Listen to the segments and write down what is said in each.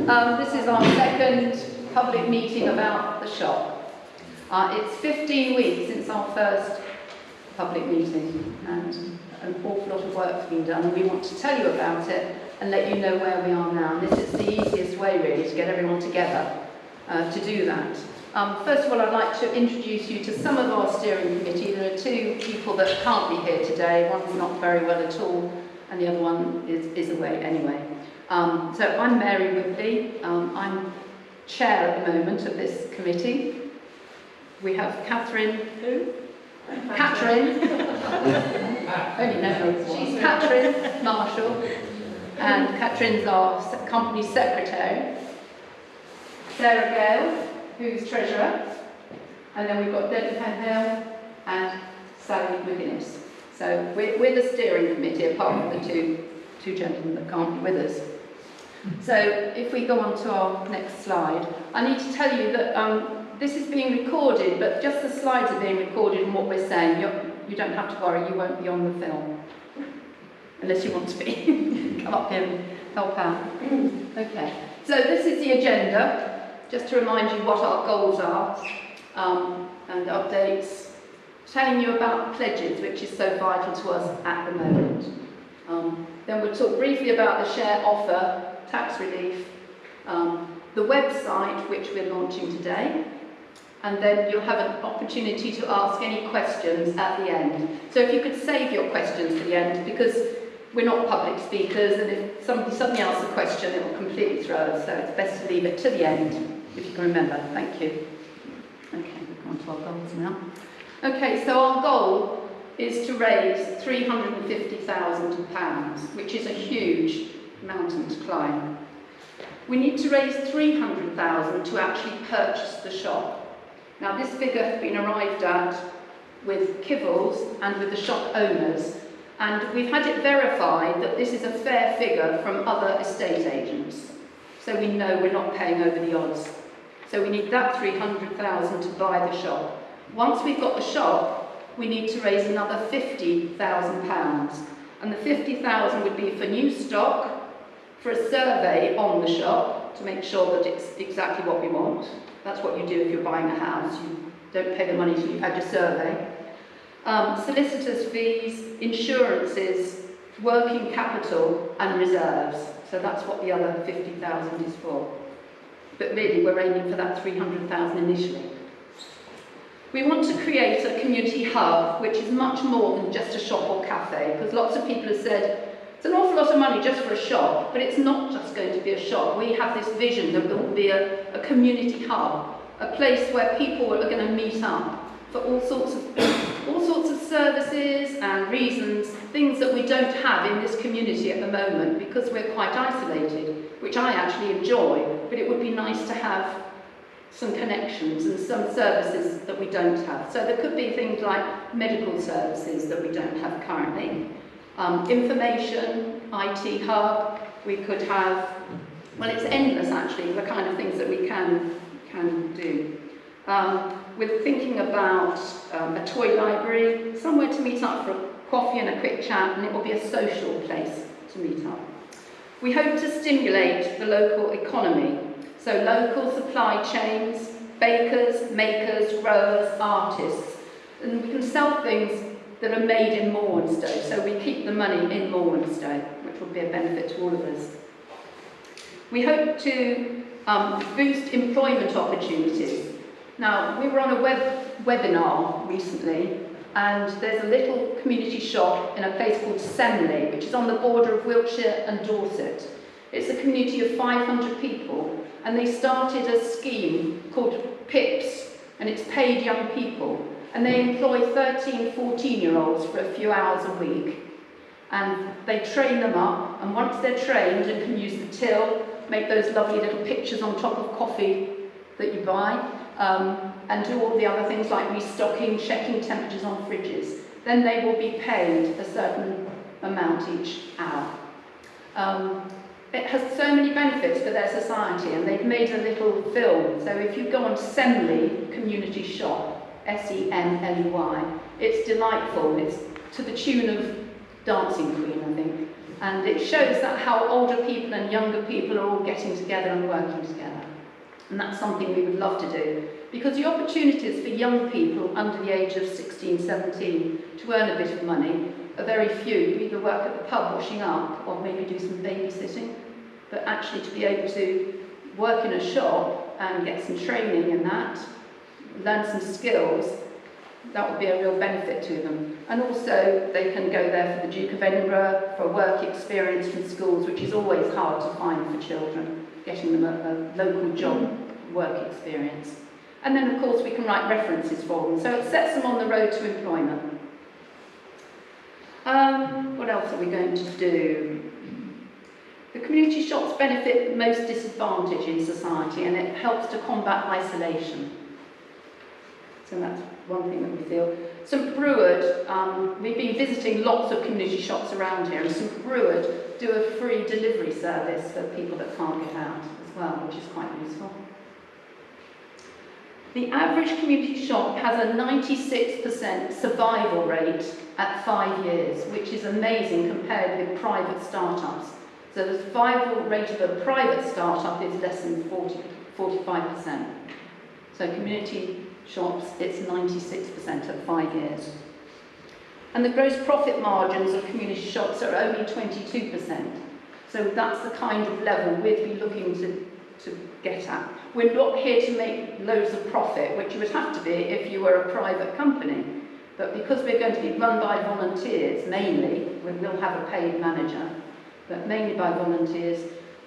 This is our second public meeting about the shop. It's 15 weeks since our first public meeting, and an awful lot of work's been done, and we want to tell you about it and let you know where we are now. And this is the easiest way, really, to get everyone together to do that. First of all, I'd like to introduce you to some of our steering committee. There are two people that can't be here today. One's not very well at all, and the other one is away anyway. So I'm Mary Woodley. I'm chair at the moment of this committee. We have Catherine. Who? Catherine. Only know she's Catherine Marshall, and Catherine's our company secretary. Sarah Gale, who's treasurer, and then we've got Debbie Penhill and Sally McGuinness. So we're the steering committee, apart from the two gentlemen that can't be with us. So if we go on to our next slide, I need to tell you that this is being recorded, but just the slides are being recorded and what we're saying. You don't have to worry, you won't be on the film. Unless you want to be. Come up here and help out. Okay, so this is the agenda, just to remind you what our goals are, and updates, telling you about pledges, which is so vital to us at the moment. Then we'll talk briefly about the share offer, tax relief, the website, which we're launching today, and then you'll have an opportunity to ask any questions at the end. So if you could save your questions for the end, because we're not public speakers, and if somebody suddenly asks a question, it will completely throw us, so it's best to leave it to the end, if you can remember. Thank you. Okay, we'll come on to our goals now. Okay, so our goal is to raise £350,000, which is a huge mountain to climb. We need to raise £300,000 to actually purchase the shop. Now this figure has been arrived at with Kibbles and with the shop owners, and we've had it verified that this is a fair figure from other estate agents. So we know we're not paying over the odds. So we need that £300,000 to buy the shop. Once we've got the shop, we need to raise another £50,000. And the £50,000 would be for new stock, for a survey on the shop to make sure that it's exactly what we want. That's what you do if you're buying a house. You don't pay the money till you've had your survey. Solicitors' fees, insurances, working capital and reserves. So that's what the other £50,000 is for. But really we're aiming for that £300,000 initially. We want to create a community hub which is much more than just a shop or cafe, because lots of people have said it's an awful lot of money just for a shop, but it's not just going to be a shop. We have this vision that it will be a community hub, a place where people are going to meet up for all sorts of services and reasons, things that we don't have in this community at the moment because we're quite isolated, which I actually enjoy, but it would be nice to have some connections and some services that we don't have. So there could be things like medical services that we don't have currently. Information, IT hub, we could have, well, it's endless actually, the kind of things that we can do. We're thinking about a toy library, somewhere to meet up for a coffee and a quick chat, and it will be a social place to meet up. We hope to stimulate the local economy, so local supply chains, bakers, makers, growers, artists, and we can sell things that are made in Morwenstow, so we keep the money in Morwenstow, which will be a benefit to all of us. We hope to boost employment opportunities. Now, we were on a webinar recently, and there's a little community shop in a place called Semley, which is on the border of Wiltshire and Dorset. It's a community of 500 people, and they started a scheme called PIPS, and it's paid young people. And they employ 13, 14-year-olds for a few hours a week. And they train them up, and once they're trained and can use the till, make those lovely little pictures on top of coffee that you buy, and do all the other things like restocking, checking temperatures on fridges, then they will be paid a certain amount each hour. It has so many benefits for their society, and they've made a little film. So if you go on Semley Community Shop, S-E-M-L-E-Y, it's delightful. It's to the tune of Dancing Queen, I think. And it shows that how older people and younger people are all getting together and working together. And that's something we would love to do, because the opportunities for young people under the age of 16, 17 to earn a bit of money are very few. You either work at the pub washing up or maybe do some babysitting, but actually to be able to work in a shop and get some training in that, learn some skills, that would be a real benefit to them. And also they can go there for the Duke of Edinburgh, for work experience from schools, which is always hard to find for children, getting them a local job work experience. And then of course we can write references for them, so it sets them on the road to employment. What else are we going to do? The community shops benefit the most disadvantaged in society, and it helps to combat isolation. So that's one thing that we feel. St Breward, we've been visiting lots of community shops around here, and St Breward do a free delivery service for people that can't get out as well, which is quite useful. The average community shop has a 96% survival rate at 5 years, which is amazing compared with private startups. So the survival rate of a private startup is less than 45%. So community shops, it's 96% at 5 years. And the gross profit margins of community shops are only 22%. So that's the kind of level we'd be looking to get at. We're not here to make loads of profit, which you would have to be if you were a private company. But because we're going to be run by volunteers, mainly, we will have a paid manager, but mainly by volunteers,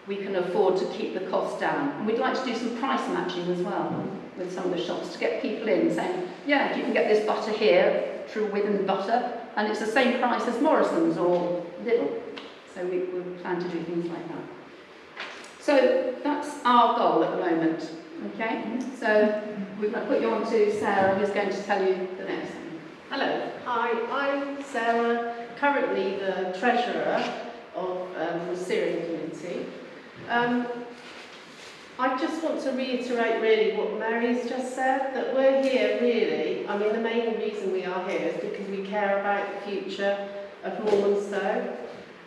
we can afford to keep the costs down. And we'd like to do some price matching as well with some of the shops to get people in saying, yeah, you can get this butter here, True Witham butter, and it's the same price as Morrison's or Lidl. So we plan to do things like that. So that's our goal at the moment, okay? So we're going to put you on to Sarah, who's going to tell you the next thing. Hello, hi, I'm Sarah, currently the Treasurer of the Steering Committee. I just want to reiterate really what Mary's just said, that we're here really, I mean the main reason we are here is because we care about the future of Morwenstow.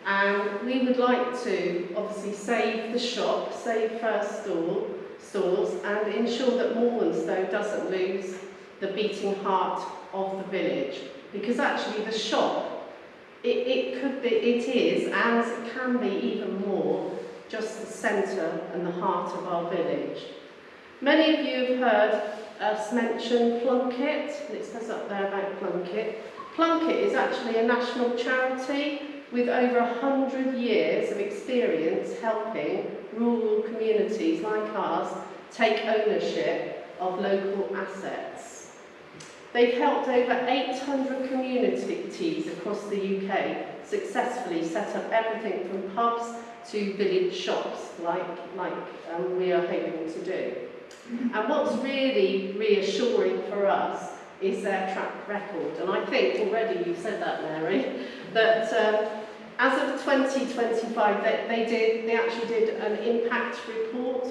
And we would like to obviously save the shop, save Furze Stores, and ensure that Morwenstow doesn't lose the beating heart of the village. Because actually the shop, it is, and it can be even more, just the centre and the heart of our village. Many of you have heard us mention Plunkett, and it says up there about Plunkett. Plunkett is actually a national charity with over 100 years of experience helping rural communities like ours take ownership of local assets. They've helped over 800 communities across the UK successfully set up everything from pubs to village shops like we are hoping to do. And what's really reassuring for us is their track record. And I think already you've said that, Mary, that as of 2025, they actually did an impact report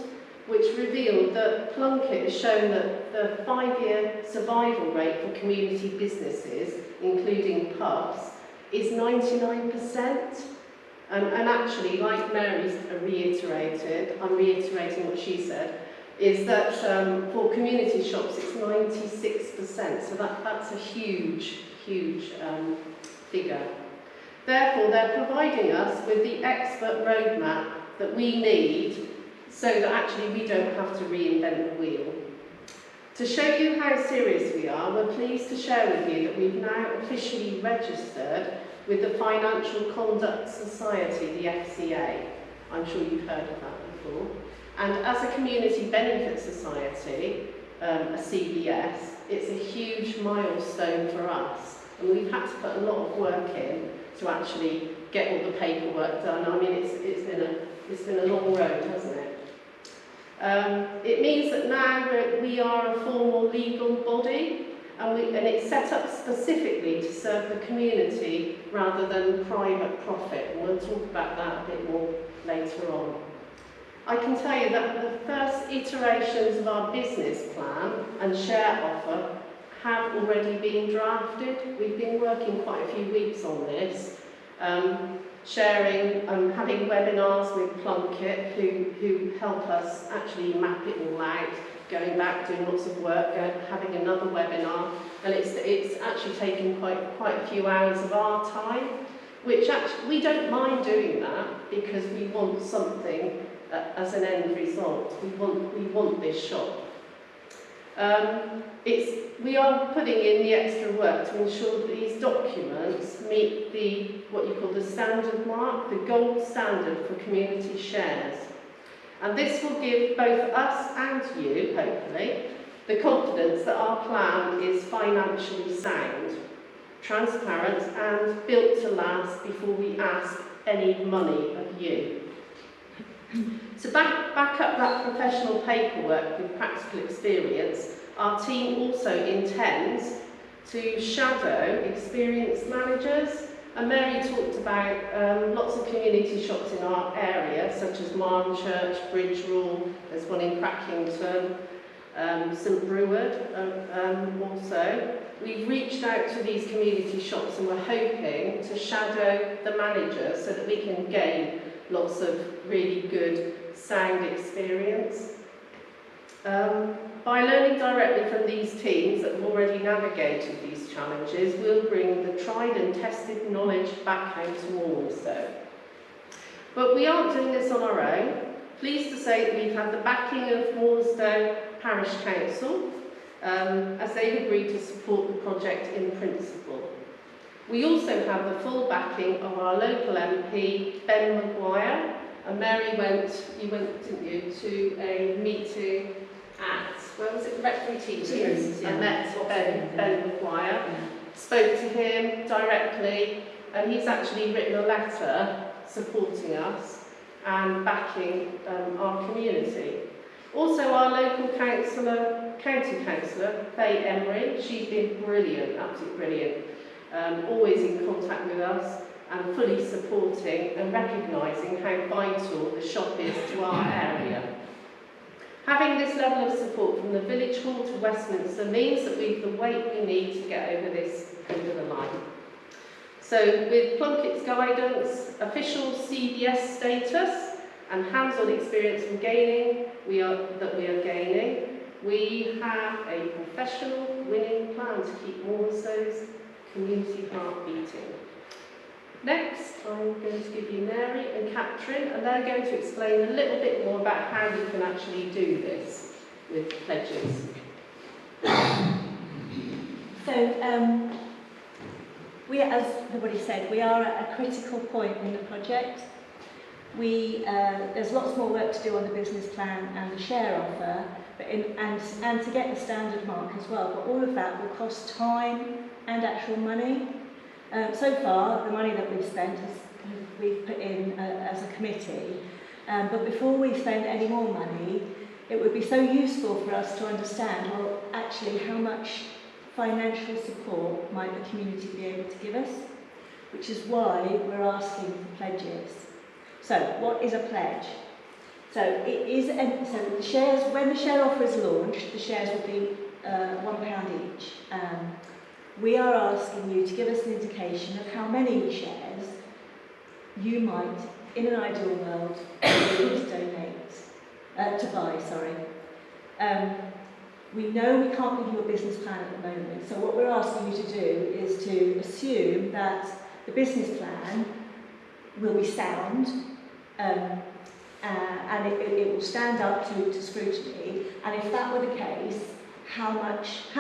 which revealed that Plunkett has shown that the 5-year survival rate for community businesses, including pubs, is 99%. And actually, like Mary's reiterated, I'm reiterating what she said, is that for community shops it's 96%, so that's a huge figure. Therefore, they're providing us with the expert roadmap that we need so that actually we don't have to reinvent the wheel. To show you how serious we are, we're pleased to share with you that we've now officially registered with the Financial Conduct Society, the FCA. I'm sure you've heard of that before. And as a community benefit society, a CBS, it's a huge milestone for us. And we've had to put a lot of work in to actually get all the paperwork done. I mean, it's been a long road, hasn't it? It means that now we are a formal legal body, and it's set up specifically to serve the community rather than private profit. And we'll talk about that a bit more later on. I can tell you that the first iterations of our business plan and share offer have already been drafted. We've been working quite a few weeks on this. sharing, having webinars with Plunkett who help us actually map it all out, going back, doing lots of work, having another webinar, and it's actually taken quite a few hours of our time, which actually we don't mind doing that because we want something as an end result. We want this shop. We are putting in the extra work to ensure that these documents meet what you call the standard mark, the gold standard for community shares. And this will give both us and you, hopefully, the confidence that our plan is financially sound, transparent and built to last before we ask any money of you. To back up that professional paperwork with practical experience, our team also intends to shadow experienced managers. And Mary talked about lots of community shops in our area, such as Marne Church, Bridge Rule, there's one in Crackington, St Breward also. We've reached out to these community shops and we're hoping to shadow the managers so that we can gain lots of really good sound experience. By learning directly from these teams that have already navigated these challenges, we'll bring the tried and tested knowledge back home to Morwenstow. But we aren't doing this on our own. Pleased to say that we've had the backing of Morwenstow Parish Council as they've agreed to support the project in principle. We also have the full backing of our local MP, Ben Maguire, and Mary you went, didn't you, to a meeting at, where was it, Rectory Teachers, and met Ben Maguire, spoke to him directly, and he's actually written a letter supporting us and backing our community. Also our local county councillor, Faye Emery, she's been brilliant, absolutely brilliant, always in contact with us and fully supporting and recognising how vital the shop is to our area. Having this level of support from the Village Hall to Westminster means that we've the weight we need to get over the line. So with Plunkett's guidance, official CBS status and hands-on experience from gaining, we are gaining, we have a professional winning plan to keep Morwenstow's community heart beating. Next, I'm going to give you Mary and Catherine, and they're going to explain a little bit more about how we can actually do this with pledges. So, as everybody said, we are at a critical point in the project. There's lots more work to do on the business plan and the share offer, and to get the standard mark as well. But all of that will cost time and actual money. So far, the money that we've spent we've put in as a committee. But before we spend any more money, it would be so useful for us to understand, well, actually, how much financial support might the community be able to give us, which is why we're asking for pledges. So, what is a pledge? So, the shares, when the share offer is launched, the shares will be £1 each. We are asking you to give us an indication of how many shares you might, in an ideal world, to buy. We know we can't give you a business plan at the moment, so what we're asking you to do is to assume that the business plan will be sound and it will stand up to scrutiny, and if that were the case, how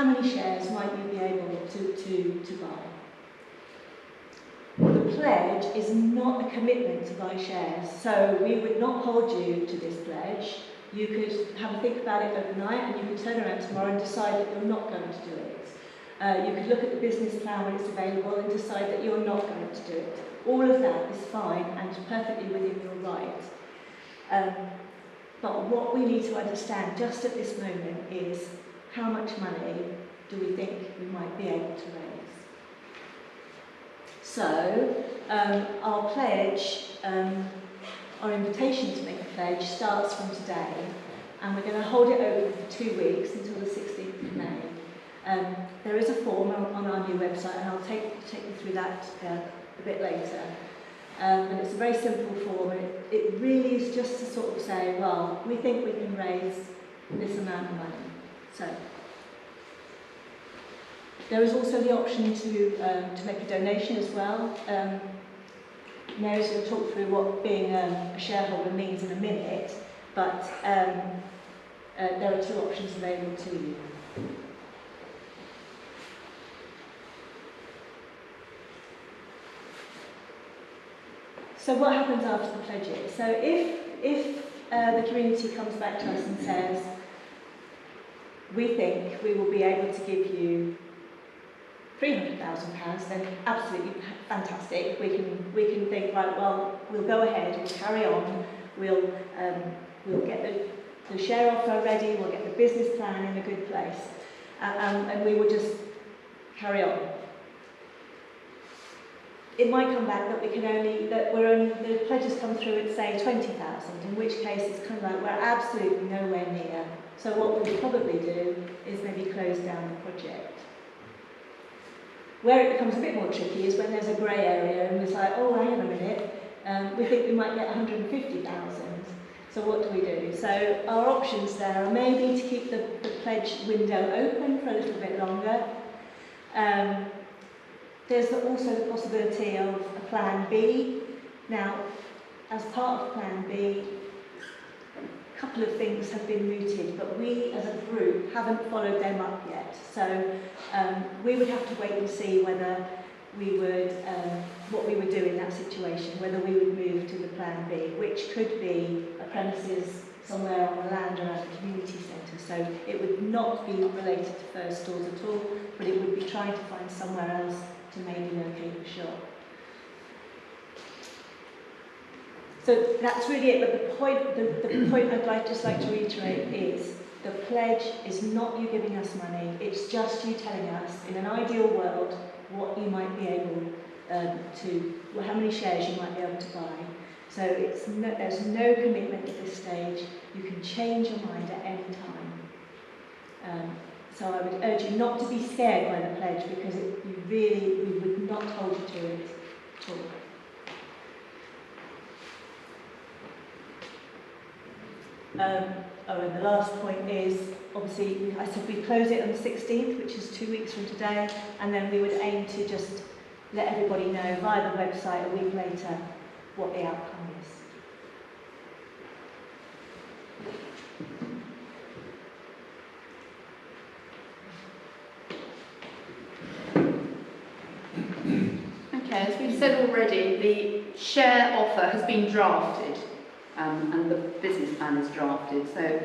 many shares might you be able to buy? The pledge is not a commitment to buy shares, so we would not hold you to this pledge. You could have a think about it overnight and you could turn around tomorrow and decide that you're not going to do it. You could look at the business plan when it's available and decide that you're not going to do it. All of that is fine and perfectly within your right. But what we need to understand just at this moment is how much money do we think we might be able to raise. So, our pledge, our invitation to make a pledge starts from today, and we're going to hold it open for 2 weeks until the 16th of May. There is a form on our new website, and I'll take you through that a bit later. And it's a very simple form, and it really is just to sort of say, well, we think we can raise this amount of money. So there is also the option to make a donation as well. Mary's going to talk through what being a shareholder means in a minute, but there are two options available to you. So what happens after the pledges? So if the community comes back to us and says, we think we will be able to give you £300,000, then absolutely fantastic. We can think, right, well, we'll go ahead, we'll carry on, we'll get the share offer ready, we'll get the business plan in a good place, and we will just carry on. It might come back that the pledges come through at say 20,000, in which case it's kind of like we're absolutely nowhere near. So what we'll probably do is maybe close down the project. Where it becomes a bit more tricky is when there's a grey area and it's like, oh, hang on a minute, we think we might get 150,000. So what do we do? So our options there are maybe to keep the pledge window open for a little bit longer. There's also the possibility of a plan B. Now, as part of plan B, a couple of things have been mooted, but we as a group haven't followed them up yet. So we would have to wait and see whether we would, what we would do in that situation, whether we would move to the plan B, which could be a premises somewhere on the land around a community centre. So it would not be related to Furze Stores at all, but it would be trying to find somewhere else to maybe locate the shop. So that's really it, but the point I'd just like to reiterate is the pledge is not you giving us money, it's just you telling us, in an ideal world, what you might be able how many shares you might be able to buy. So there's no commitment at this stage, you can change your mind at any time. So I would urge you not to be scared by the pledge, because we would not hold you to it at all. And the last point is, obviously, I said we close it on the 16th, which is 2 weeks from today, and then we would aim to just let everybody know via the website a week later what the outcome is. Okay, as we've said already, the share offer has been drafted and the business plan is drafted, so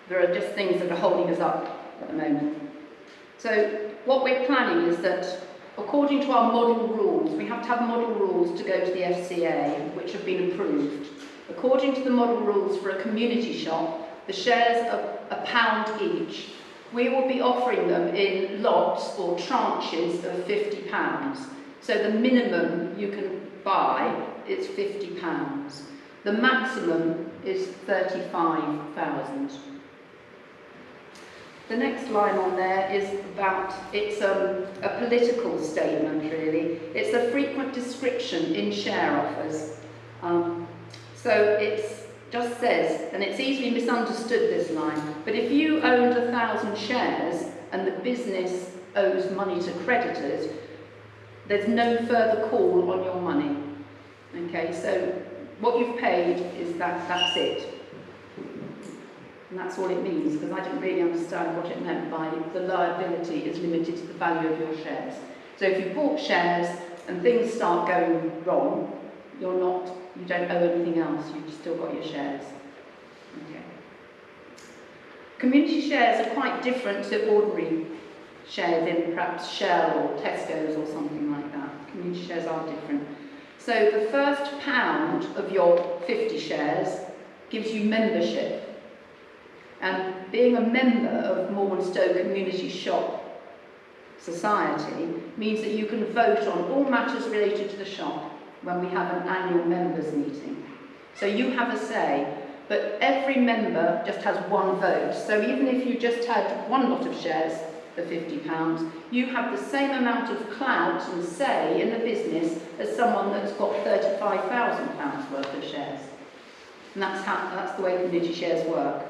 there are just things that are holding us up at the moment. So what we're planning is that according to our model rules, we have to have model rules to go to the FCA, which have been approved. According to the model rules for a community shop, the shares are £1 each. We will be offering them in lots or tranches of £50. So the minimum you can buy is £50. The maximum is 35,000. The next line on there is about, it's a political statement really. It's a frequent description in share offers. So it just says, and it's easily misunderstood this line, but if you owned 1,000 shares and the business owes money to creditors, there's no further call on your money. Okay, so what you've paid is that's it. And that's all it means, because I didn't really understand what it meant by the liability is limited to the value of your shares. So if you bought shares and things start going wrong, you don't owe anything else, you've still got your shares. Okay. Community shares are quite different to ordinary shares in perhaps Shell or Tesco's or something like that. Community shares are different. So the first pound of your 50 shares gives you membership. And being a member of Morwenstow Community Shop Society means that you can vote on all matters related to the shop when we have an annual members meeting. So you have a say, but every member just has one vote. So even if you just had one lot of shares, the £50, you have the same amount of clout and say in the business as someone that's got £35,000 worth of shares. And that's the way community shares work.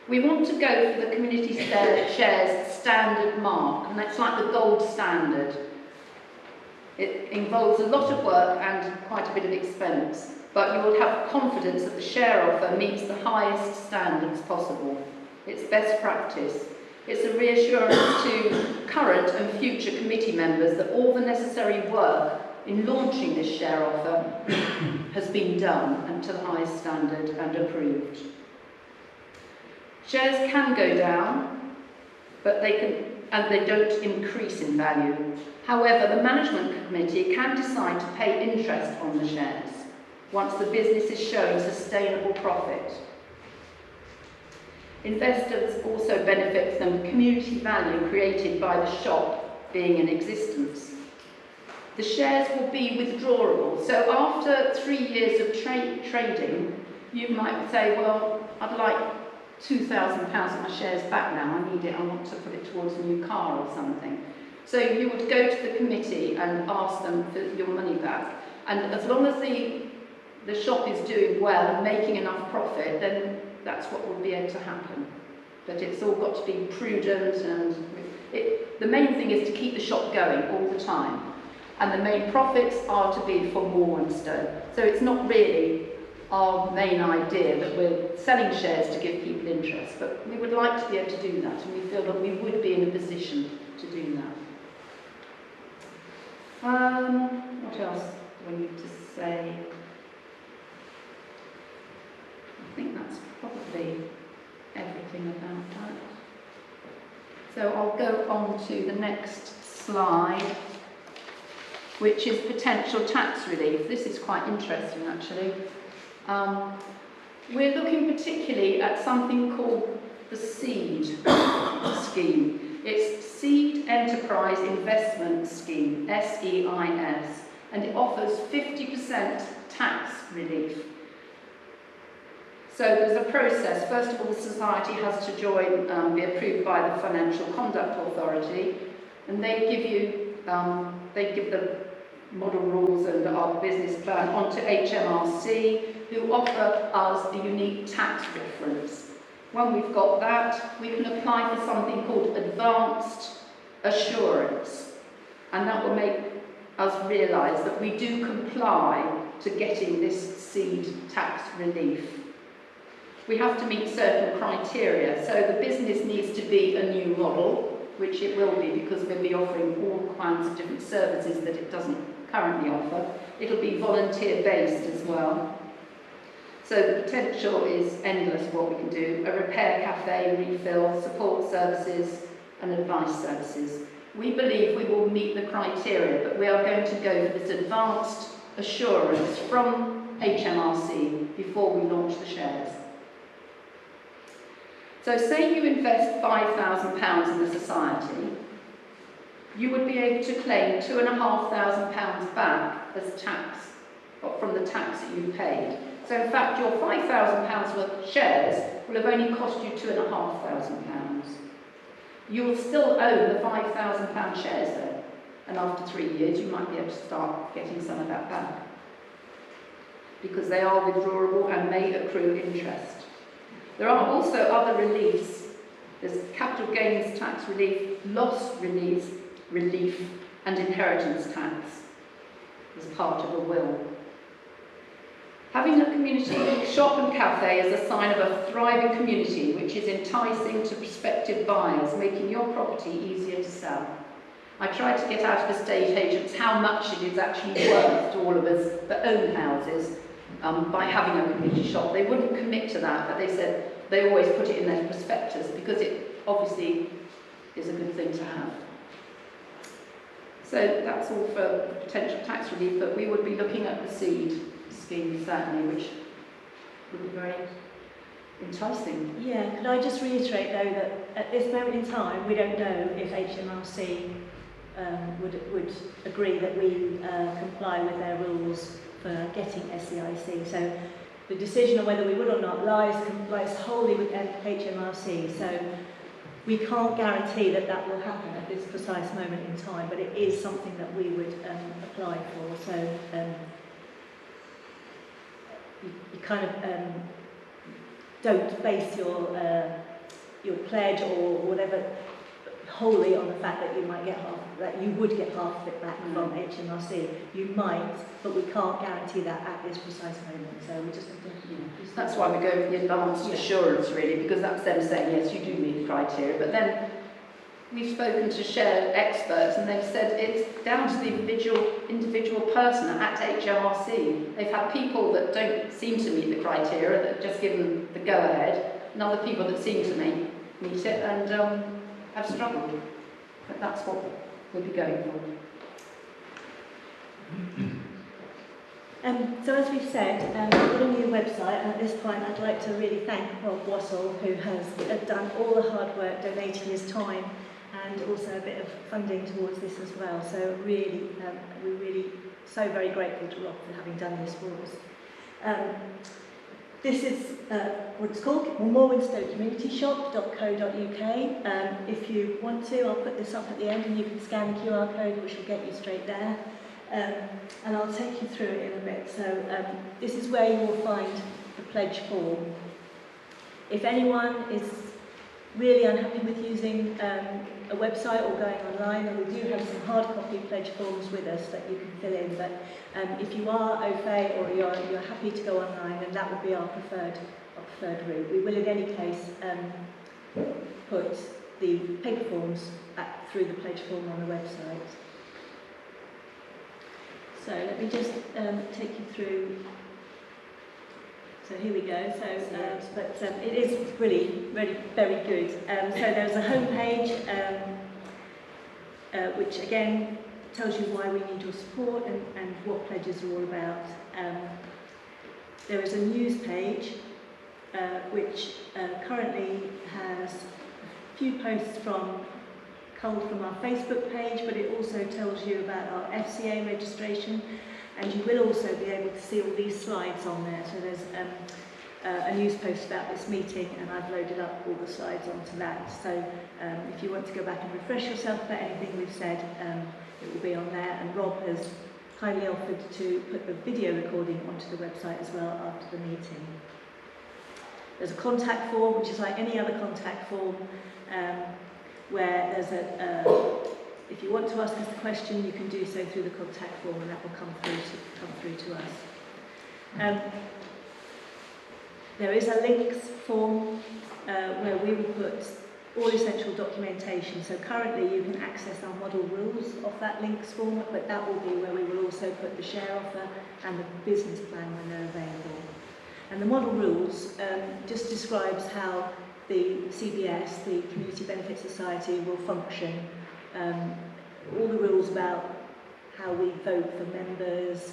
We want to go for the community shares standard mark, and that's like the gold standard. It involves a lot of work and quite a bit of expense, but you will have confidence that the share offer meets the highest standards possible. It's best practice. It's a reassurance to current and future committee members that all the necessary work in launching this share offer has been done and to the highest standard and approved. Shares can go down, but they don't increase in value. However, the management committee can decide to pay interest on the shares once the business is showing sustainable profit. Investors also benefit from the community value created by the shop being in existence. The shares will be withdrawable, so after 3 years of trading, you might say, well, I'd like £2,000 of my shares back now, I need it, I want to put it towards a new car or something. So you would go to the committee and ask them for your money back. And as long as the shop is doing well and making enough profit, then that's what will be able to happen. But it's all got to be prudent, and the main thing is to keep the shop going all the time. And the main profits are to be for Morwenstow. So it's not really our main idea that we're selling shares to give people interest, but we would like to be able to do that, and we feel that we would be in a position to do that. What else do we need to say? I think that's probably everything about that. So I'll go on to the next slide, which is potential tax relief. This is quite interesting, actually. We're looking particularly at something called the SEED scheme. It's Seed Enterprise Investment Scheme, SEIS, and it offers 50% tax relief. So there's a process. First of all, the society has to join, be approved by the Financial Conduct Authority, and they give the model rules and our business plan onto HMRC, who offer us a unique tax reference. When we've got that, we can apply for something called advanced assurance, and that will make us realise that we do comply to getting this seed tax relief. We have to meet certain criteria, so the business needs to be a new model, which it will be because we'll be offering all kinds of different services that it doesn't currently offer. It'll be volunteer-based as well. So the potential is endless of what we can do. A repair cafe, refill, support services and advice services. We believe we will meet the criteria, but we are going to go for this advanced assurance from HMRC before we launch the shares. So say you invest £5,000 in the society, you would be able to claim £2,500 back as tax, from the tax that you paid. So in fact, your £5,000 worth of shares will have only cost you £2,500. You will still own the £5,000 shares though, and after 3 years you might be able to start getting some of that back, because they are withdrawable and may accrue interest. There are also other reliefs. There's capital gains tax relief, loss relief, and inheritance tax as part of a will. Having a community shop and cafe is a sign of a thriving community which is enticing to prospective buyers, making your property easier to sell. I tried to get out of estate agents how much it is actually worth to all of us that own houses by having a community shop. They wouldn't commit to that, but they said they always put it in their prospectus because it obviously is a good thing to have. So that's all for potential tax relief, but we would be looking at the seed scheme certainly, which would be very enticing. Yeah, could I just reiterate though that at this moment in time we don't know if HMRC would agree that we comply with their rules for getting SEIC. So the decision on whether we would or not lies wholly with HMRC. So We can't guarantee that that will happen at this precise moment in time, but it is something that we would apply for. So you kind of don't base your pledge or whatever wholly on the fact that you might get that you would get half of it back from HMRC. You might, but we can't guarantee that at this precise moment. So we just have to, That's why we go for the advanced assurance, really, because that's them saying, yes, you do meet the criteria. But then we've spoken to shared experts, and they've said it's down to the individual person at HMRC. They've had people that don't seem to meet the criteria, that just given the go-ahead, and other people that seem to meet it and have struggled. But that's what we'll be going for. So as we've said, we've got a new website, and at this point I'd like to really thank Rob Wassell, who has done all the hard work, donating his time and also a bit of funding towards this as well. So really, we're really so very grateful to Rob for having done this for us. This is what it's called, Morwenstow Community Shop.co.uk. If you want to, I'll put this up at the end and you can scan the QR code, which will get you straight there. And I'll take you through it in a bit. So this is where you will find the pledge form. If anyone is really unhappy with using a website or going online, then we do have some hard copy pledge forms with us that you can fill in. But if you are au fait or you're happy to go online, then that would be our preferred route. We will in any case put the paper forms back through the pledge form on the website. So let me just take you through. So here we go. So, it is really very good. So there's a homepage, which again tells you why we need your support and what pledges are all about. There is a news page, which currently has a few posts culled from our Facebook page, but it also tells you about our FCA registration, and you will also be able to see all these slides on there. So there's a news post about this meeting, and I've loaded up all the slides onto that. So if you want to go back and refresh yourself about anything we've said, it will be on there, and Rob has kindly offered to put the video recording onto the website as well after the meeting. There's a contact form, which is like any other contact form, where there's if you want to ask us a question, you can do so through the contact form, and that will come through to us. There is a links form where we will put all essential documentation. So currently you can access our model rules off that links form, but that will be where we will also put the share offer and the business plan when they're available. And the model rules just describes how the CBS, the Community Benefit Society, will function. All the rules about how we vote for members,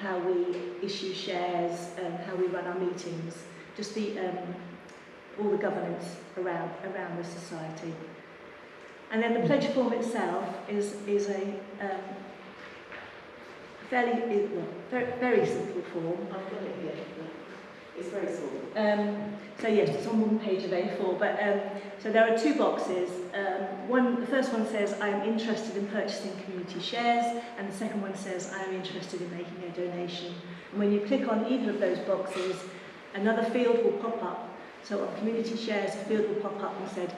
how we issue shares, how we run our meetings, just all the governance around the society. And then the pledge form itself is a very simple form. I've got it here. It's very small. So yes, it's on one page of A4, but so there are two boxes. The first one says, I am interested in purchasing community shares, and the second one says, I am interested in making a donation. And when you click on either of those boxes, another field will pop up. So on community shares, a field will pop up and said,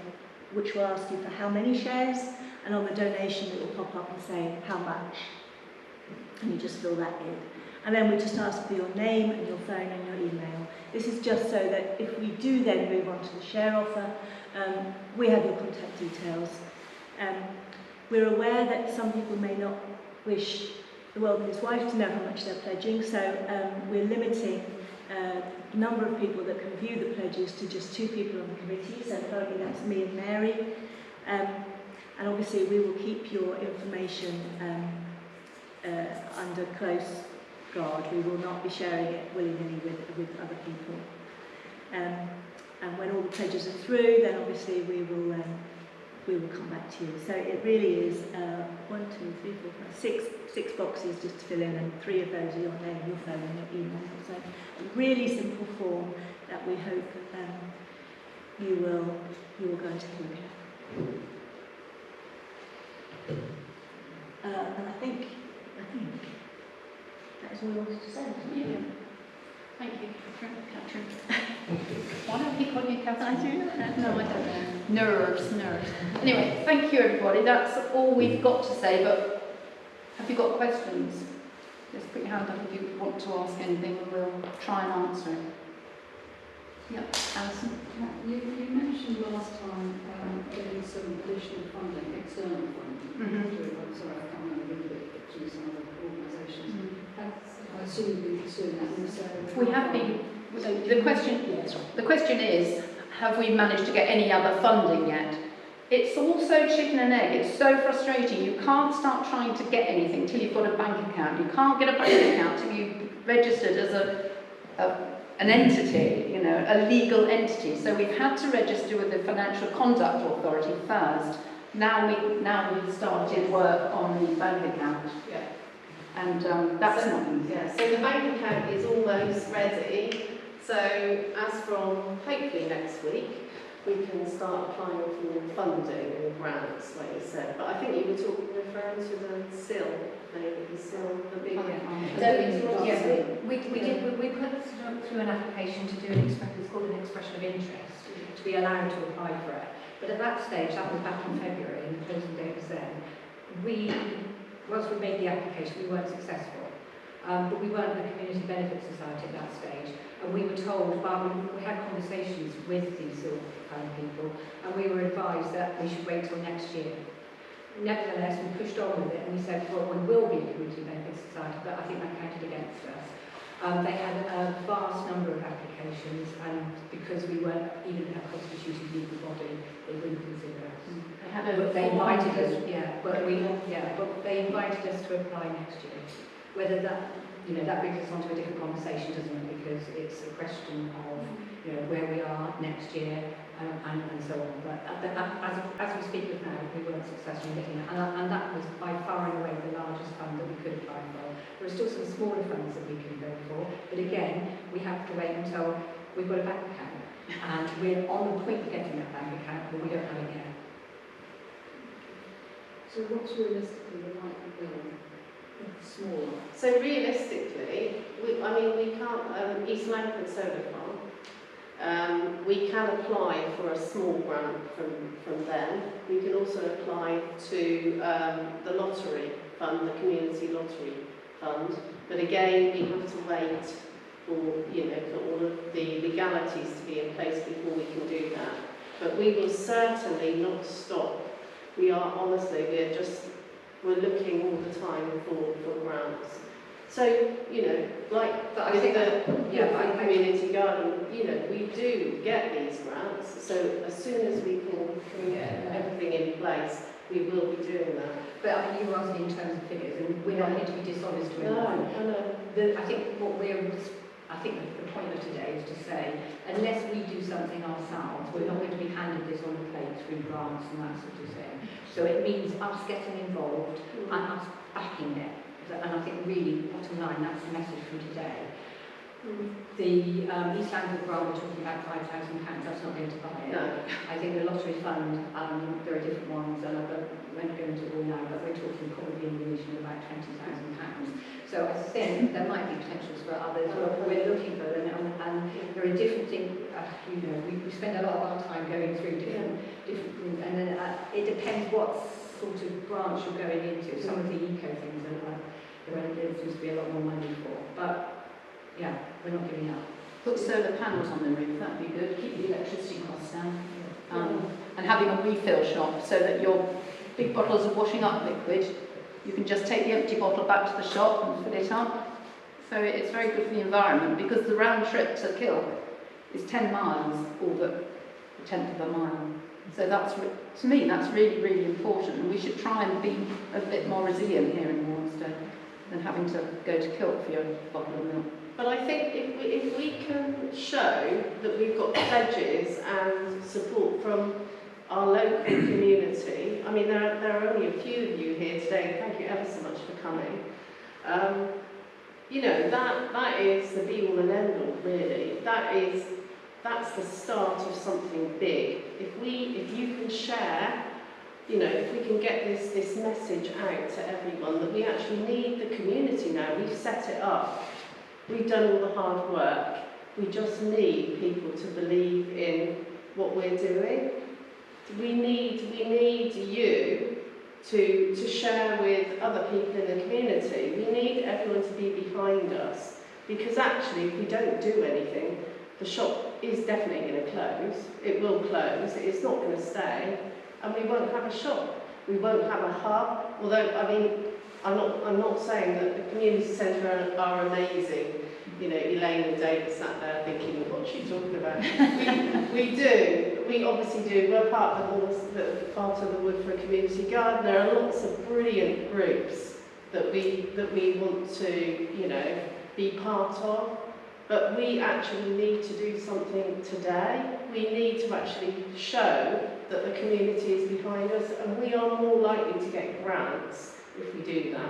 which will ask you for how many shares, and on the donation it will pop up and say how much. And you just fill that in. And then we just ask for your name and your phone and your email. This is just so that if we do then move on to the share offer, we have your contact details. We're aware that some people may not wish the world and his wife to know how much they're pledging, so we're limiting the number of people that can view the pledges to just 2 people on the committee, so currently that's me and Mary. And obviously we will keep your information under close guard. We will not be sharing it willy-nilly with other people. And when all the pledges are through, then obviously we will come back to you. So it really is 1, 2, 3, 4, 5, 6 boxes just to fill in, and 3 of those are your name, your phone and your email. So a really simple form that we hope you will go and take a look at. And I think that is all I wanted to say. Yeah. Thank you, Catherine. Why don't we call you Catherine? I do. No, I don't know. Nerves. Anyway, thank you everybody. That's all we've got to say, but have you got questions? Just put your hand up if you want to ask anything and we'll try and answer it. Yeah, Alison? You mentioned last time getting some additional funding, external funding. Sorry, I can't remember it through some other organisations. I assume you've been pursuing that in this area. We have been. The question is, have we managed to get any other funding yet? It's also chicken and egg. It's so frustrating. You can't start trying to get anything till you've got a bank account. You can't get a bank account till you've registered as an entity, you know, a legal entity. So we've had to register with the Financial Conduct Authority first. Now we've started work on the bank account. Yeah. And that's not easy. Yeah, so the bank account is almost ready. So as from hopefully next week, we can start applying for funding or grants, like you said. But I think you were referring to the SIL, maybe the SIL, the big. We put through an application to do it's called an expression of interest, to be allowed to apply for it. But at that stage, that was back in February, and the closing date was then. Whilst we made the application, we weren't successful. But we weren't a community benefit society at that stage. And we were told, we had conversations with these sort of people, and we were advised that we should wait till next year. Nevertheless, we pushed on with it, and we said, well, we will be a community benefit society, but I think that counted against us. They had a vast number of applications, and because we weren't even a constituted legal body, they wouldn't consider us. They invited us, but they invited us to apply next year. Whether that, that brings us onto a different conversation, doesn't it? Because it's a question of, where we are next year and so on. But as we speak of now, we weren't successful in getting that, and that was by far and away the largest fund that we could apply for. There are still some smaller funds that we can go for, but again, we have to wait until we've got a bank account, and we're on the point of getting that bank account, but we don't have it yet. So what's realistically the likely bill? Smaller. So realistically, we can't, East Langford Solar Farm, we can apply for a small grant from them. We can also apply to the lottery fund, the community lottery fund. But again, we have to wait for all of the legalities to be in place before we can do that. But we will certainly not stop. We are honestly, we're looking all the time for grants. So, like but with the community garden, we do get these grants. So as soon as we can get everything in place, we will be doing that. But you were asking in terms of figures, and we're not here to be dishonest to anyone. No. I think the point of today is to say, unless we do something ourselves, we're not going to be handed this on a plate through grants and that sort of thing. So it means us getting involved and us backing it. And I think really, bottom line, that's the message from today. The East Anglia grant, we're talking about £5,000, that's not going to buy it. No. I think the lottery fund, there are different ones, and I won't go into all now, but we're talking probably in the region of about £20,000. So I think there might be potentials for others, but we're looking for them, and there are different things, we spend a lot of our time going through different things, and then it depends what sort of branch you're going into. Some of the eco things there seems to be a lot more money for, but yeah, we're not giving up. Put solar panels on the roof, that'd be good, keep the electricity costs down. And having a refill shop so that your big bottles of washing up liquid, you can just take the empty bottle back to the shop and fill it up. So it's very good for the environment, because the round trip to Kill is 10 miles, all but a tenth of a mile. So that's, to me, that's really, really important, and we should try and be a bit more resilient here in Morwenstow than having to go to Kilt for your bottle of milk. But I think if we can show that we've got pledges and support from our local community, I mean, there are only a few of you here today, thank you ever so much for coming. That is the be-all and end-all, really. That is that's the start of something big. If you can share, you know, if we can get this message out to everyone that we actually need the community now. We've set it up. We've done all the hard work. We just need people to believe in what we're doing. We need you to share with other people in the community. We need everyone to be behind us, because actually if we don't do anything, the shop is definitely going to close. It will close. It's not going to stay, and we won't have a shop. We won't have a hub. Although, I mean, I'm not saying that the community centre are amazing. You know, Elaine and David sat there thinking, what's she talking about? we do. We obviously do. We're part of the Woodford Community Garden. There are lots of brilliant groups that we want to, you know, be part of. But we actually need to do something today. We need to actually show that the community is behind us, and we are more likely to get grants if we do that.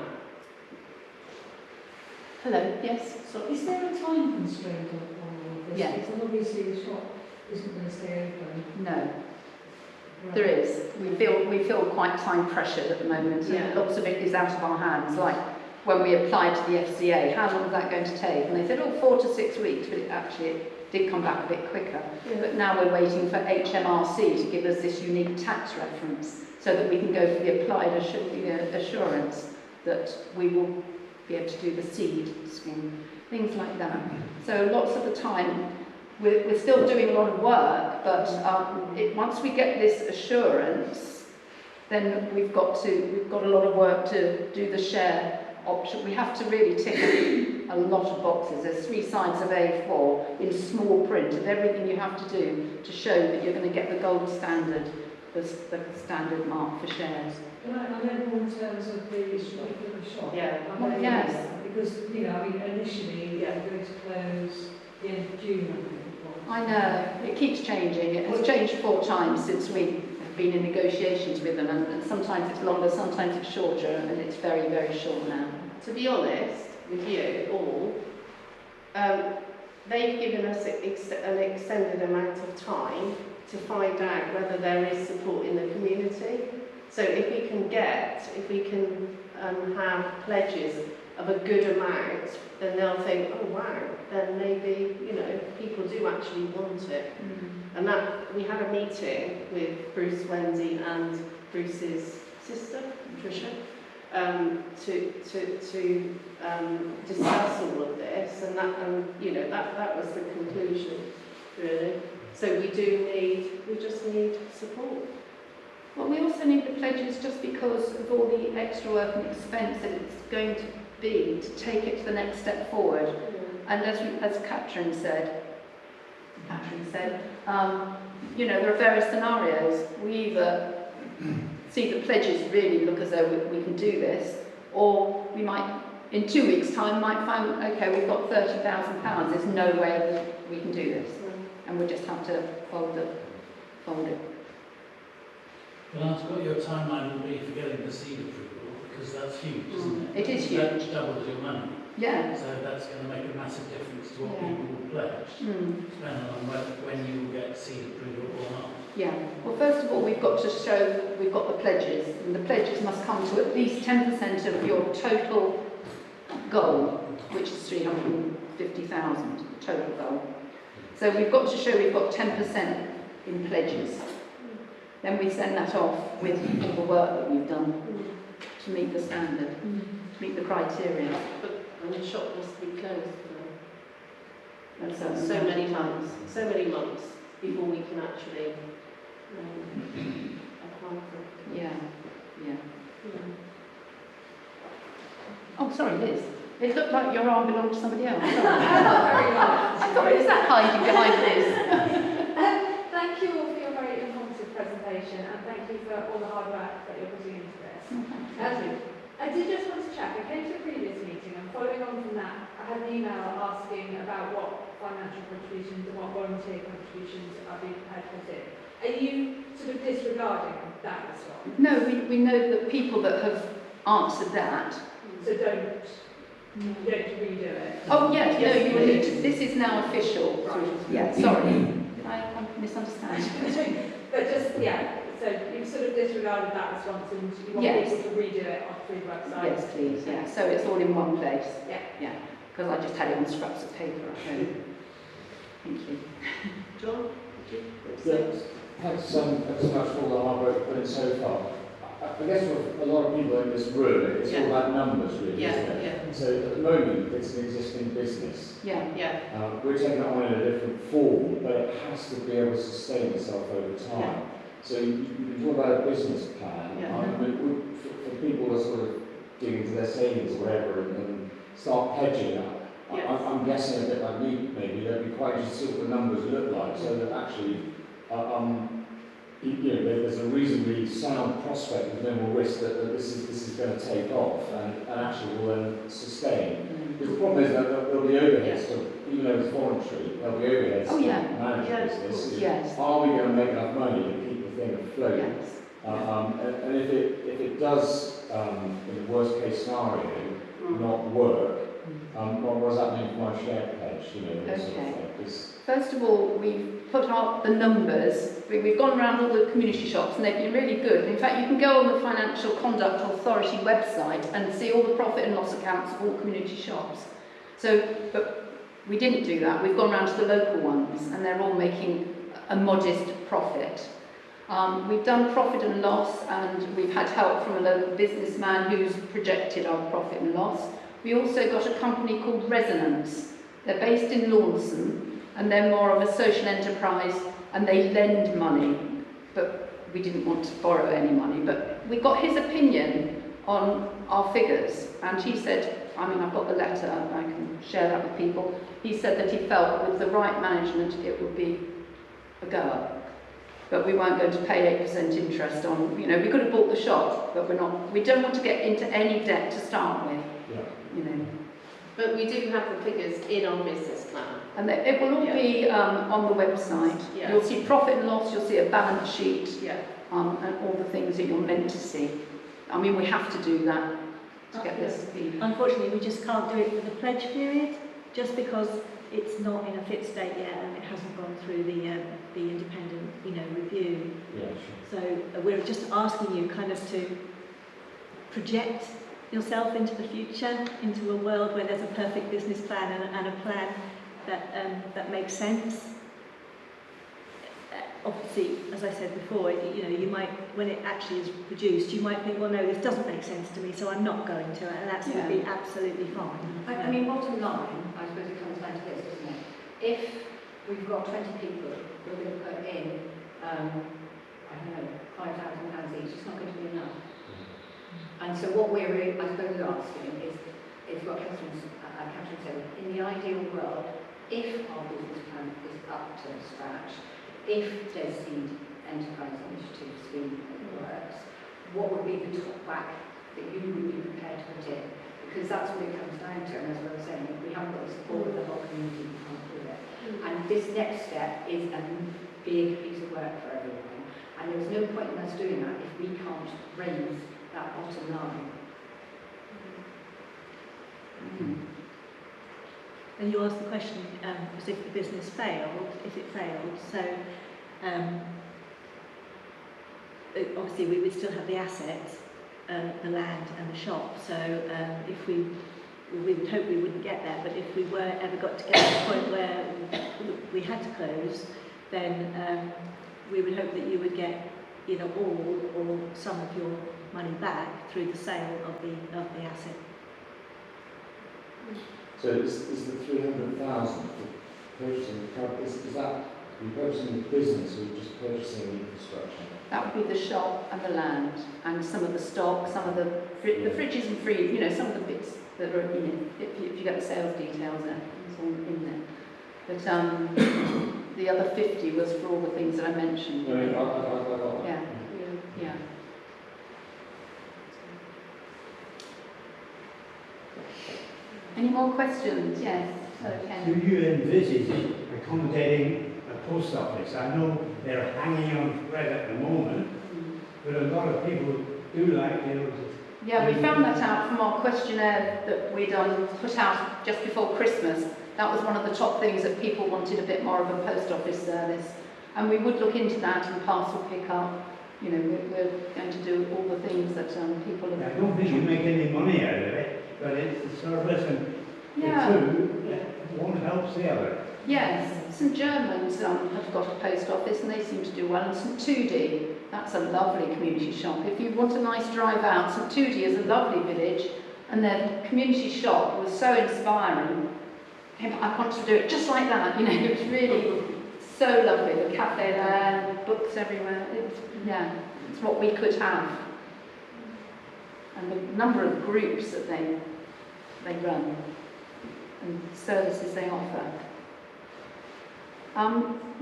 Hello, yes? So is there a time constraint on all of this? Yeah. Because obviously the shop isn't going to stay open. No, Right. there is. We feel quite time pressured at the moment, and Yeah. lots of it is out of our hands. Like when we applied to the FCA, how long is that going to take? And they said, 4 to 6 weeks, but it did come back a bit quicker. Yeah. But now we're waiting for HMRC to give us this unique tax reference so that we can go for the applied assurance that we will be able to do the seed scheme, things like that. So lots of the time, we're still doing a lot of work, but once we get this assurance, then we've got a lot of work to do the share option. We have to really tick a lot of boxes. There's 3 sides of A4 in small print of everything you have to do to show that you're going to get the gold standard, the standard mark for shares. But I know more in terms of the shop. Yeah. I Yes. Because, you know, I mean, initially they're going to close the end of June, I think it was. I know, it keeps changing. It has changed 4 times since we have been in negotiations with them, and sometimes it's longer, sometimes it's shorter, and it's very, very short now. To be honest with you all, they've given us an extended amount of time to find out whether there is support in the community. So if we can have pledges of a good amount, then they'll think, oh wow, then maybe, you know, people do actually want it. And that, we had a meeting with Bruce, Wendy and Bruce's sister, Tricia, to discuss all of this, and that was the conclusion, really. So we just need support. Well, we also need the pledges just because of all the extra work and expense that it's going to be to take it to the next step forward. And as Catherine said, you know, there are various scenarios. We either see the pledges really look as though we can do this, or we might, in 2 weeks' time, might find, okay, we've got £30,000. There's no way that we can do this, and we just have to fold it. Can I ask what your timeline will be for getting the seed approval? Because that's huge, isn't it? It is That huge. doubles your money. Yeah. So that's going to make a massive difference to what Yeah. people will pledge, depending on when you will get seed approval or not. Yeah. Well, first of all, we've got to show we've got the pledges, and the pledges must come to at least 10% of your total goal, which is 350,000 total goal. So we've got to show we've got 10% in pledges. Then we send that off with all the work that we've done to meet the standard, to meet the criteria. And the shop was to be closed That's for so many months before we can actually apply for it. Yeah. Oh, sorry, Liz. It looked like your arm belonged to somebody else. Sorry. I thought, is that hiding behind Liz? Thank you all for your very informative presentation, and thank you for all the hard work that you're putting into this. I did just want to check, I came to a previous meeting, and following on from that, I had an email asking about what financial contributions and what volunteer contributions are being prepared to put in. Are you sort of disregarding that as well? No, we know that people that have answered that. So don't redo it. Oh, yes, no, you need to, this is now official. Right. Yeah, sorry. I misunderstand. But just, yeah, so you've sort of disregarded that response and you want Yes. people to redo it through the website? Yes, please, yeah. So it's all in one place. Yeah. Yeah, because I just had it on scraps of paper at home. Thank you. John? Yes, thanks so much for all the hard work put in so far. I guess for a lot of people in this room, it's all about numbers, really, Yeah, isn't it? yeah. So at the moment, it's an existing business. Yeah. Yeah. We're taking it on in a different form, but it has to be able to sustain itself over time. Yeah. So you talk about a business plan. Yeah. I mean, for people to sort of dig into their savings or whatever and start hedging, Yes. I'm guessing a bit like me, maybe they'd be quite interested to see what the numbers look like, so that actually, you know, there's a reasonably sound prospect with minimal risk that this is going to take off and actually will then sustain. Because the problem is that there'll be overheads, so even though it's voluntary, there'll be overheads Oh, yeah. to manage Yeah, of business. course. Yes. Are we going to make enough money to keep the thing afloat? Yes. And if it does, in the worst case scenario, not work, what does that mean for my share pledge? You know, that sort of Okay. thing. 'Cause First of all, we've put out the numbers. We've gone around all the community shops and they've been really good. In fact, you can go on the Financial Conduct Authority website and see all the profit and loss accounts of all community shops. So, but we didn't do that. We've gone around to the local ones and they're all making a modest profit. We've done profit and loss and we've had help from a local businessman who's projected our profit and loss. We also got a company called Resonance. They're based in Launceston and they're more of a social enterprise and they lend money, but we didn't want to borrow any money. But we got his opinion on our figures and he said, I mean, I've got the letter, I can share that with people. He said that he felt with the right management it would be a goer. But we weren't going to pay 8% interest on, you know, we could have bought the shop, but we don't want to get into any debt to start with, yeah. you know. But we do have the figures in our business plan. And it will all be on the website. Yeah. You'll see profit and loss, you'll see a balance sheet, Yeah. and all the things that you're meant to see. I mean, we have to do that to get this speed. Unfortunately, we just can't do it for the pledge period, just because it's not in a fit state yet and it hasn't gone through the independent, you know, review. Yeah, sure. So we're just asking you kind of to project yourself into the future, into a world where there's a perfect business plan and a plan that makes sense. Obviously, as I said before, you know, you might, when it actually is produced, you might think, well, no, this doesn't make sense to me, so I'm not going to, and that's going to be absolutely fine. I mean, bottom line, I suppose it comes down to this, doesn't it? If we've got 20 people who are going to put in, I don't know, £5,000 each, it's not going to be enough. And so what we're really, I suppose, asking is what Catherine said, in the ideal world, if our business plan is up to scratch, if there's seed enterprise initiative scheme in the works, what would be the top back that you would be prepared to put in? Because that's what it comes down to, and as I was saying, if we haven't got the support of the whole community, we can't do it. And this next step is a big piece of work for everyone, and there's no point in us doing that if we can't raise that bottom line. And you asked the question, as if the business failed, if it failed, so obviously we would still have the assets, the land and the shop, so if we would hope we wouldn't get there, but if we were ever got to get to the point where we had to close, then we would hope that you would get either all or some of your money back through the sale of the asset. So is the 300,000 for purchasing the car, is that you purchasing the business or you just purchasing the infrastructure? That would be the shop and the land, and some of the stock, some of the fridges and freezers, you know, some of the bits that are in it, if you get the sales details there, it's all in there. But the other 50 was for all the things that I mentioned. No, I got that. Yeah. Yeah. Any more questions? Yes. Do you envisage accommodating a post office? I know they're hanging on thread at the moment, but a lot of people do like the old. Yeah, we found that out from our questionnaire that we'd put out just before Christmas, that was one of the top things, that people wanted a bit more of a post office service. And we would look into that and parcel pick up. You know, we're going to do all the things that people have... I don't think you make any money out of it, but it's the service, and Yeah. the two, one helps the other. Yes, St Germans have got a post office and they seem to do well, and St Tudi, that's a lovely community shop. If you want a nice drive out, St Tudi is a lovely village, and their community shop was so inspiring. I want to do it just like that, you know, it was really so lovely. The cafe there, books everywhere, it's what we could have. And the number of groups that they run and services they offer.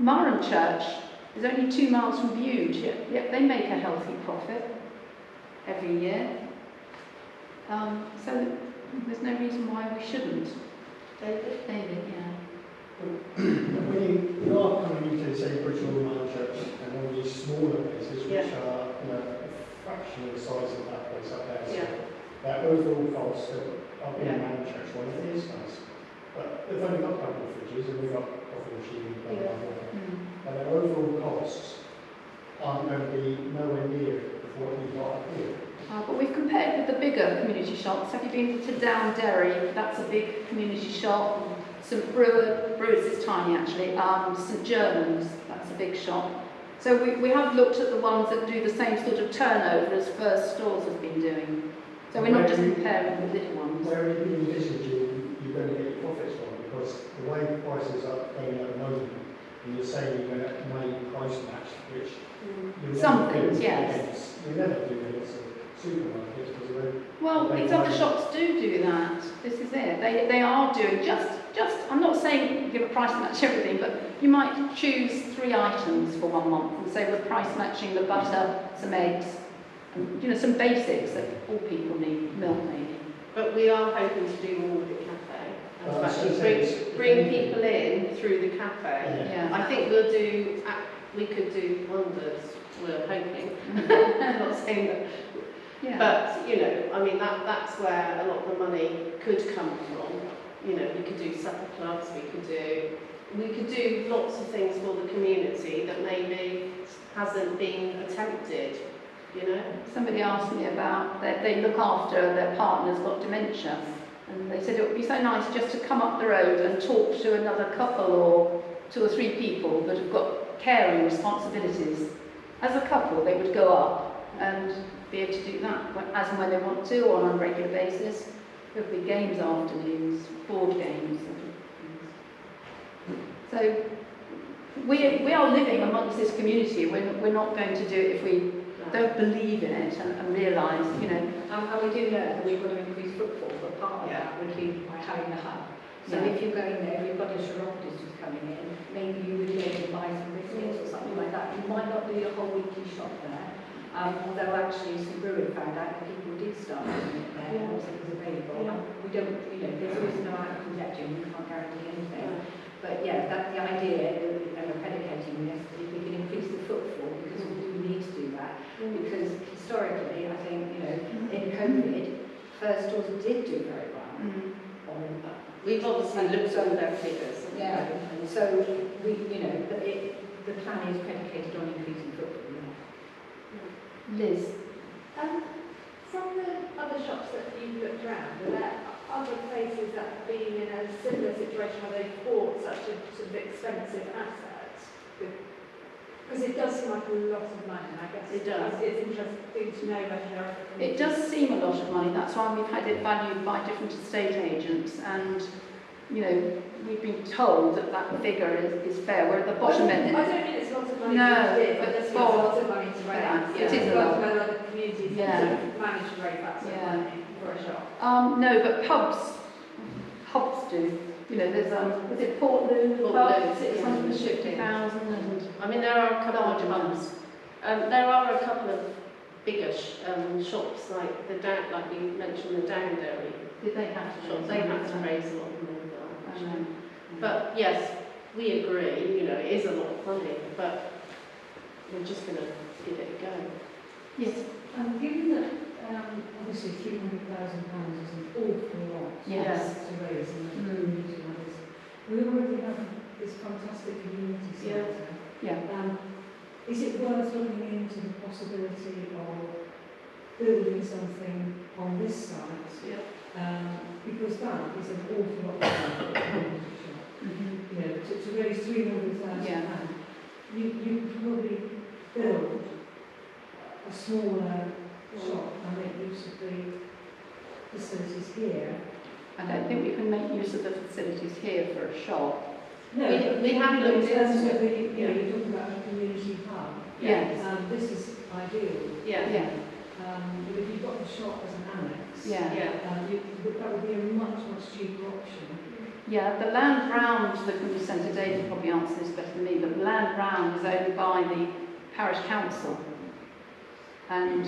Marham Church is only 2 miles from Bude, yet they make a healthy profit every year. So there's no reason why we shouldn't. David, yeah. We are coming into, say, Bristol Marham Church and all these smaller places which are, you know, a fraction of the size of that place up there. So that overall cost of being a Marham Church one, it is nice. But they've only got a couple of fridges and we've got coffee machine and blah, blah, blah. But their overall costs aren't going to be nowhere near what we've got up here. But we've compared with the bigger community shops. Have you been to Downderry? That's a big community shop. St Brewers is tiny actually. St Germans, that's a big shop. So we have looked at the ones that do the same sort of turnover as Furze Stores have been doing. So we're not just comparing with little ones. Where are you envisaging you're going to get your profits from? Because the way prices are going at the moment, and you're saying you're going to make price match, which some things, yes. You never do against supermarkets because they're... Well, these other shops do that. This is it. They are doing just. I'm not saying give a price match everything, but you might choose 3 items for 1 month and say we're price matching the butter, some eggs, and you know, some basics that all people need, milk maybe. But we are hoping to do more with the cafe. And to actually bring people in through the cafe. Yeah. I think we could do wonders. We're hoping. I'm not saying that. Yeah. But, you know, I mean, that's where a lot of the money could come from. You know, we could do supper clubs, we could do lots of things for the community that maybe hasn't been attempted, you know. Somebody asked me about that they look after their partner's got dementia, and they said it would be so nice just to come up the road and talk to another couple or 2 or 3 people that have got caring responsibilities. As a couple, they would go up and be able to do that as and when they want to, or on a regular basis. There would be games afternoons, board games. So we are living amongst this community. We're not going to do it if we don't believe in it and realise, you know. And we do know that we've got to increase footfall, but part of that would be by having the hub. So if you're going there, if you've got a chiropodist who's coming in, maybe you would be able to buy some biscuits or something like that. You might not do a whole weekly shop there. Although actually St Brewer found out that people did start doing it there once it was available. We don't, you know, there's always no out of projection, we can't guarantee anything. But yeah, that's the idea, and we're predicating this, if we can increase the footfall, because we do need to do that. Because historically, I think, you know, in COVID, Furze Stores did do very well. We've obviously looked at their figures. Yeah, and so we, you know, the plan is predicated on increasing footfall. Liz. From the other shops that you've looked around, are there other places that have been in a similar situation where they've bought such a sort of expensive asset? Because it does seem like a lot of money, and I guess it does. It's interesting to know whether there are... It does seem a lot of money. That's why we've had it valued by different estate agents, and you know, we've been told that that figure is fair. We're at the bottom end. I don't mean it's lots of money No, to give, but there's lots of money to raise. It is a lot. Whether other communities have managed to raise that sort of money for a shop. No, but hubs do. You know, there's was it Portland? Portland, 650,000, and I mean, there are a couple of hubs. There are a couple of bigger shops like like you mentioned, the Downderry. did they have to? Shops, they have to raise a lot of money. But yes, we agree. You know, it is a lot of money, but we're just going to give it a go. Yes. Given that obviously £300,000 is an awful lot Yes. to raise in the community, We already have this fantastic community centre. Yeah. Is it worth looking into the possibility of building something on this site? Because that is an awful lot of money for a community shop. You know, to raise £300,000, you could probably build a smaller shop and make use of the facilities here. I don't think we can make use of the facilities here for a shop. No, we have looked in terms into of the, it. you're talking about a community hub. Yes. This is ideal. Yeah. But if you've got the shop as an annex, Yeah. that would be a much, much cheaper option. Yeah, the land round the community centre, David probably answer this better than me, but the land round is owned by the parish council. And,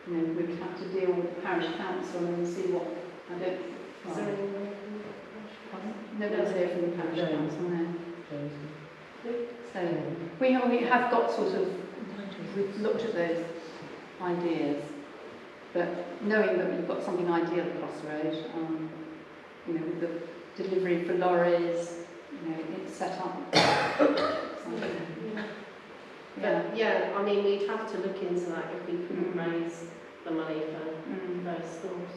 you know, we would have to deal with the parish council and see what, I don't, Is there any way? nobody's here from the parish council, no. So, we have got sort of, we've looked at those ideas, but knowing that we've got something ideal at Crossroad, you know, with the delivery for lorries, you know, it's set up. Yeah, I mean, we'd have to look into that if we couldn't raise the money for Furze Stores.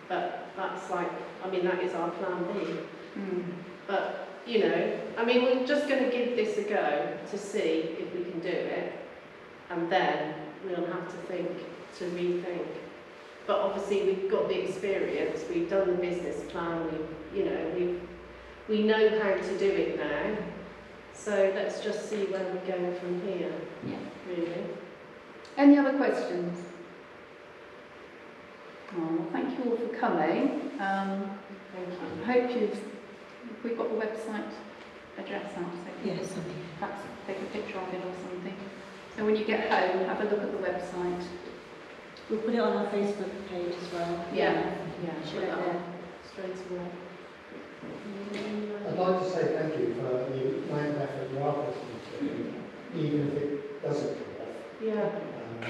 But that's like, I mean, that is our plan B. But, you know, I mean, we're just going to give this a go to see if we can do it. And then we'll have to rethink. But obviously we've got the experience, we've done the business plan, we know how to do it now. So let's just see where we're going from here. Yeah. Really. Any other questions? Oh, well, thank you all for coming. Thank you. I hope we've got the website address out, so Yes. perhaps take a picture of it or something. So when you get home, have a look at the website. We'll put it on our Facebook page as well. Yeah. Share it Put that there. on straight away. I'd like to say thank you for the amount of effort you are putting into it, even if it doesn't come off. Yeah.